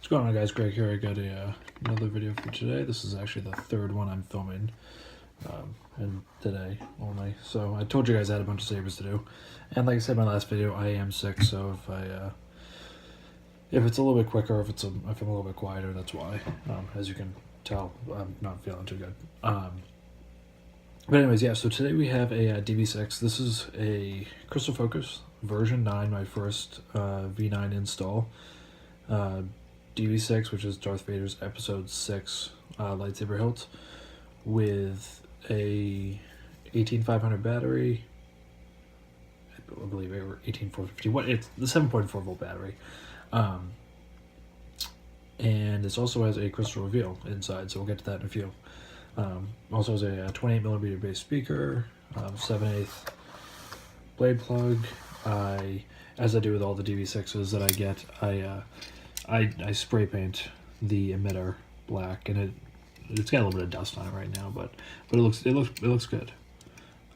What's going on, guys? Greg here. I got another video for today. This is actually the third one I'm filming and today only. So I told you guys I had a bunch of sabers to do, and like I said in my last video, I am sick. So if it's a little bit quicker, if I'm a little bit quieter, that's why. As you can tell, I'm not feeling too good. But anyways, yeah. So today we have a DV6. This is a Crystal Focus version 9, my first V9 install. DV6, which is Darth Vader's Episode 6 lightsaber hilt, with a 18500 battery. I believe it were 18450. What it's the 7.4 volt battery, and this also has a Crystal Reveal inside. So we'll get to that in a few. Also has a 28mm bass speaker, 7/8 blade plug. As I do with all the DV6s that I get, I spray paint the emitter black, and it's got a little bit of dust on it right now, but it looks good.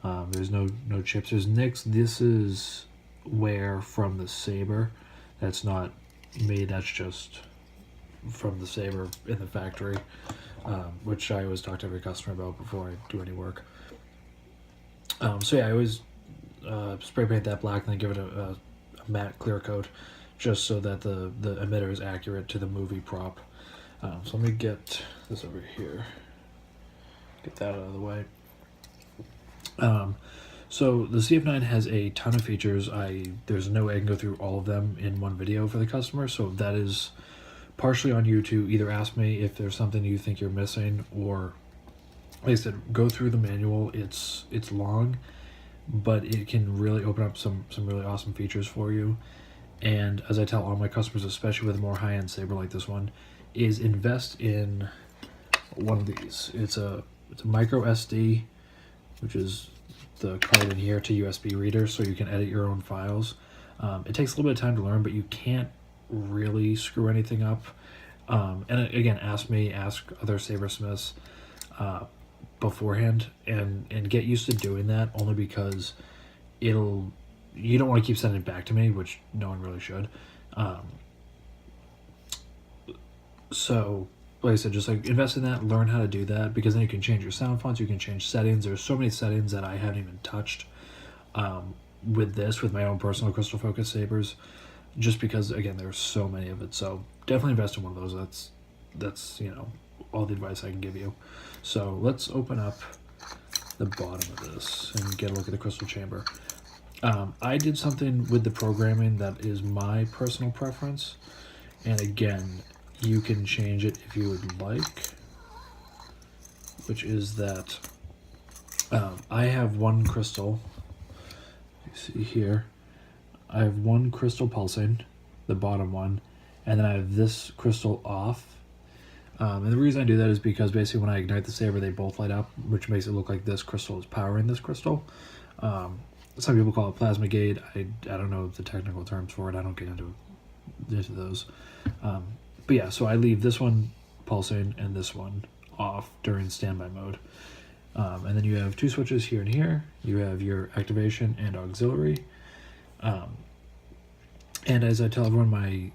There's no chips, there's nicks. This is wear from the saber. That's not made. That's just from the saber in the factory, which I always talk to every customer about before I do any work. So yeah, I always spray paint that black and then give it a matte clear coat, just so that the emitter is accurate to the movie prop. So let me get this over here. Get that out of the way. So the CF9 has a ton of features. There's no way I can go through all of them in one video for the customer, so that is partially on you to either ask me if there's something you think you're missing, or like I said, go through the manual. It's long, but it can really open up some really awesome features for you. And as I tell all my customers, especially with a more high-end saber like this one, is invest in one of these. It's a micro SD, which is the card in here to USB reader, so you can edit your own files. It takes a little bit of time to learn, but you can't really screw anything up. And again, ask me, ask other sabersmiths beforehand, and get used to doing that, only because you don't want to keep sending it back to me, which no one really should. So, like I said, just like invest in that, learn how to do that, because then you can change your sound fonts, you can change settings. There's so many settings that I haven't even touched with my own personal Crystal Focus sabers, just because, again, there's so many of it. So definitely invest in one of those. That's all the advice I can give you. So let's open up the bottom of this and get a look at the crystal chamber. I did something with the programming that is my personal preference, and again, you can change it if you would like, which is that I have one crystal. You see here, I have one crystal pulsing, the bottom one, and then I have this crystal off. And the reason I do that is because basically when I ignite the saber, they both light up, which makes it look like this crystal is powering this crystal. Some people call it plasma gate. I don't know the technical terms for it. I don't get into those. But yeah, so I leave this one pulsing and this one off during standby mode. And then you have two switches here and here. You have your activation and auxiliary. And as I tell everyone, my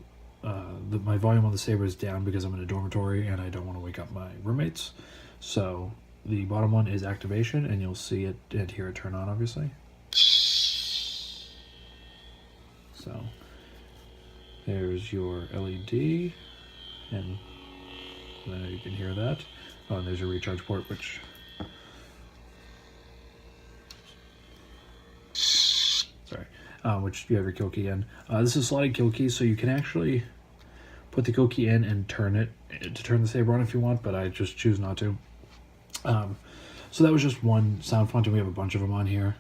volume on the saber is down because I'm in a dormitory and I don't want to wake up my roommates. So the bottom one is activation, and you'll see it and hear it turn on, obviously. So there's your LED, and you can hear that. Oh, and there's your recharge port, which which you have your kill key in. This is a slotted kill key, so you can actually put the kill key in and turn it to turn the saber on if you want, but I just choose not to. So that was just one sound font, and we have a bunch of them on here.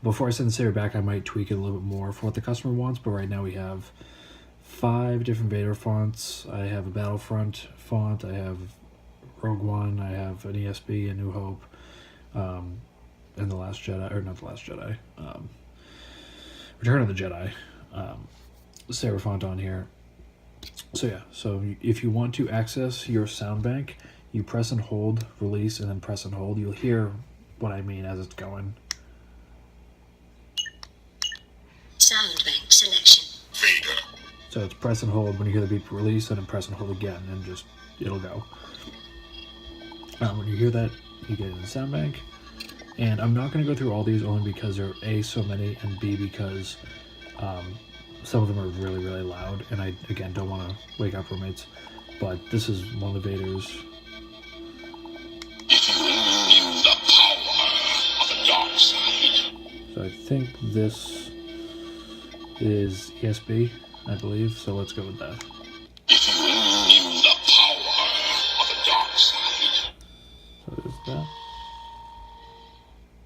Before I send the saber back, I might tweak it a little bit more for what the customer wants, but right now we have 5 different Vader fonts. I have a Battlefront font, I have Rogue One, I have an ESB, a New Hope, and The Last Jedi, or not The Last Jedi, Return of the Jedi, saber font on here. So yeah, so if you want to access your sound bank, you press and hold, release, and then press and hold. You'll hear what I mean as it's going. Sound bank selection. Vader. So it's press and hold when you hear the beep, release, and then press and hold again, and just it'll go. When you hear that, you get in the sound bank. And I'm not going to go through all these only because there are A, so many, and B, because some of them are really, really loud, and I, again, don't want to wake up roommates. But this is one of the Vader's. The power of the dark side. So I think this is ESB, I believe, so let's go with that. The power of the dark side. So there's that.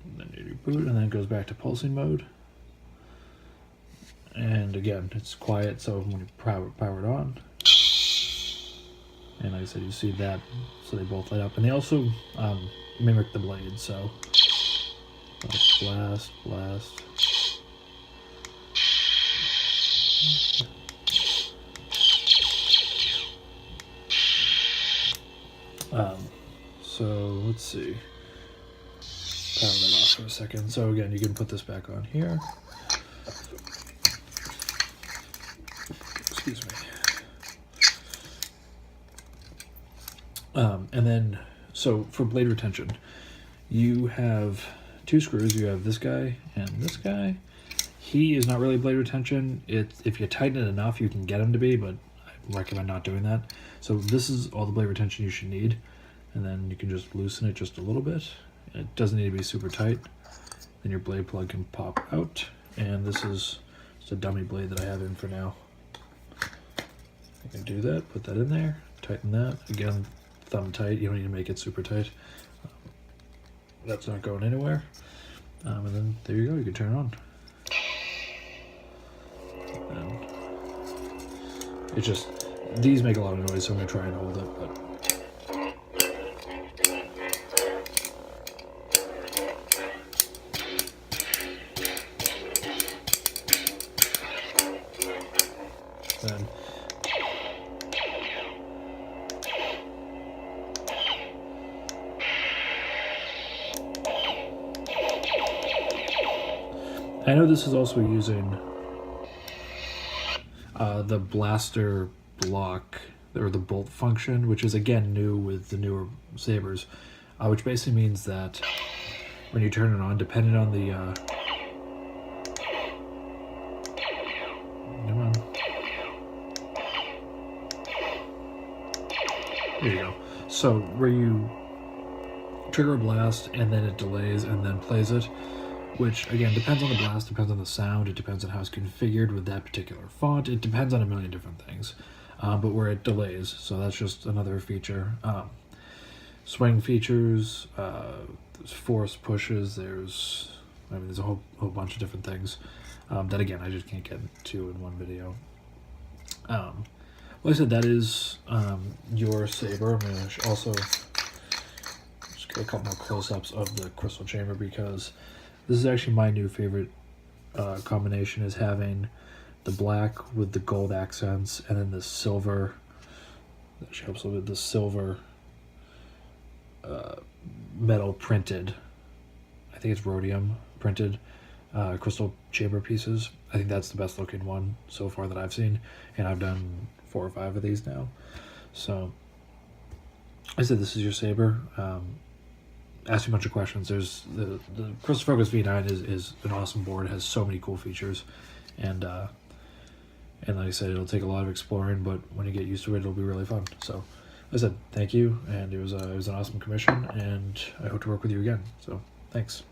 And then you reboot, and then it goes back to pulsing mode. And again, it's quiet, so when you power it on, and like I said, you see that, so they both light up. And they also mimic the blade, so blast, blast. So let's see. Power that off for a second. So again, you can put this back on here. Excuse me. And then, so for blade retention, you have two screws. You have this guy and this guy. He is not really blade retention. If you tighten it enough, you can get him to be, but I recommend not doing that. So this is all the blade retention you should need. And then you can just loosen it just a little bit. It doesn't need to be super tight. Then your blade plug can pop out. And this is just a dummy blade that I have in for now. I can do that, put that in there, tighten that. Again, thumb tight, you don't need to make it super tight. That's not going anywhere. And then there you go, you can turn it on. And it just, these make a lot of noise, so I'm gonna try and hold it, but. Then I know this is also using the blaster block, or the bolt function, which is again new with the newer sabers, which basically means that when you turn it on, depending on the come on. There you go. So where you trigger a blast and then it delays and then plays it, which again depends on the blast, depends on the sound, it depends on how it's configured with that particular font, it depends on a million different things. But where it delays, so that's just another feature. Swing features, there's force pushes, there's a whole bunch of different things that again I just can't get into in one video. Like I said, that is your saber. I'm going to also just get a couple more close-ups of the crystal chamber, because this is actually my new favorite combination, is having the black with the gold accents and then the silver. That actually helps a little bit. The silver metal printed, I think it's rhodium printed crystal chamber pieces. I think that's the best looking one so far that I've seen, and I've done 4 or 5 of these now. So I said this is your saber. Ask me a bunch of questions. There's the Crystal Focus V9 is an awesome board. It has so many cool features, and like I said, it'll take a lot of exploring, but when you get used to it, it'll be really fun. So I said thank you, and it was an awesome commission, and I hope to work with you again. So thanks.